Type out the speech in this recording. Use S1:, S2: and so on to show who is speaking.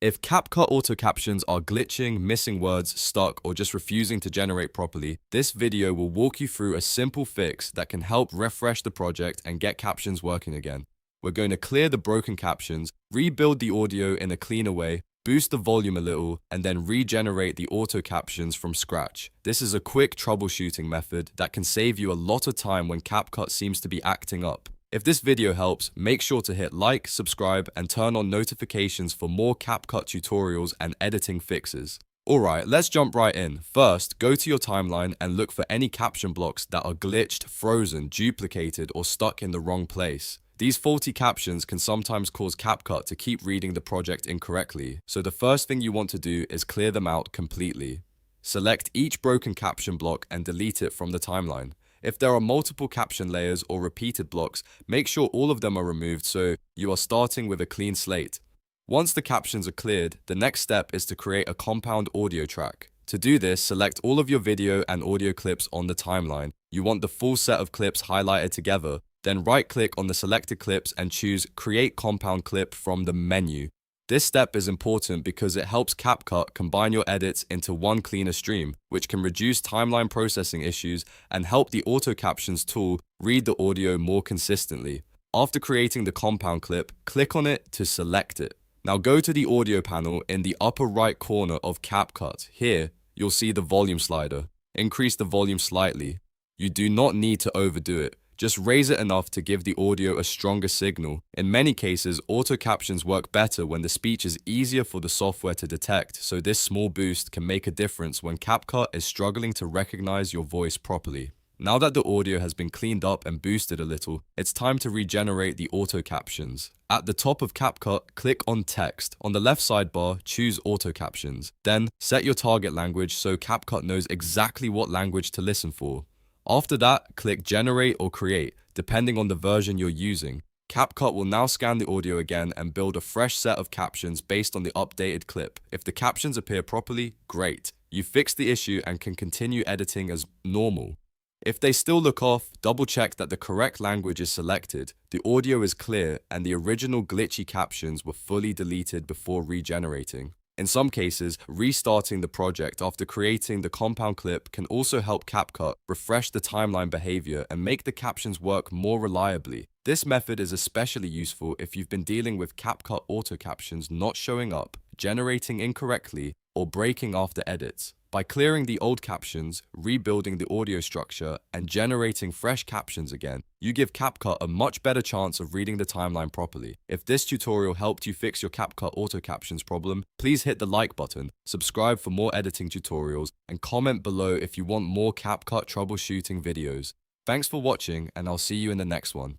S1: If CapCut auto captions are glitching, missing words, stuck, or just refusing to generate properly, this video will walk you through a simple fix that can help refresh the project and get captions working again. We're going to clear the broken captions, rebuild the audio in a cleaner way, boost the volume a little, and then regenerate the auto captions from scratch. This is a quick troubleshooting method that can save you a lot of time when CapCut seems to be acting up. If this video helps, make sure to hit like, subscribe, and turn on notifications for more CapCut tutorials and editing fixes. Alright, let's jump right in. First, go to your timeline and look for any caption blocks that are glitched, frozen, duplicated, or stuck in the wrong place. These faulty captions can sometimes cause CapCut to keep reading the project incorrectly, so the first thing you want to do is clear them out completely. Select each broken caption block and delete it from the timeline. If there are multiple caption layers or repeated blocks, make sure all of them are removed so you are starting with a clean slate. Once the captions are cleared, the next step is to create a compound audio track. To do this, select all of your video and audio clips on the timeline. You want the full set of clips highlighted together. Then right-click on the selected clips and choose Create Compound Clip from the menu. This step is important because it helps CapCut combine your edits into one cleaner stream, which can reduce timeline processing issues and help the auto captions tool read the audio more consistently. After creating the compound clip, click on it to select it. Now go to the audio panel in the upper right corner of CapCut. Here, you'll see the volume slider. Increase the volume slightly. You do not need to overdo it. Just raise it enough to give the audio a stronger signal. In many cases, auto captions work better when the speech is easier for the software to detect, so this small boost can make a difference when CapCut is struggling to recognize your voice properly. Now that the audio has been cleaned up and boosted a little, it's time to regenerate the auto captions. At the top of CapCut, click on Text. On the left sidebar, choose Auto Captions. Then, set your target language so CapCut knows exactly what language to listen for. After that, click Generate or Create, depending on the version you're using. CapCut will now scan the audio again and build a fresh set of captions based on the updated clip. If the captions appear properly, great. You fixed the issue and can continue editing as normal. If they still look off, double check that the correct language is selected, the audio is clear, and the original glitchy captions were fully deleted before regenerating. In some cases, restarting the project after creating the compound clip can also help CapCut refresh the timeline behavior and make the captions work more reliably. This method is especially useful if you've been dealing with CapCut auto captions not showing up, generating incorrectly, or breaking after edits. By clearing the old captions, rebuilding the audio structure, and generating fresh captions again, you give CapCut a much better chance of reading the timeline properly. If this tutorial helped you fix your CapCut auto captions problem, please hit the like button, subscribe for more editing tutorials, and comment below if you want more CapCut troubleshooting videos. Thanks for watching, and I'll see you in the next one.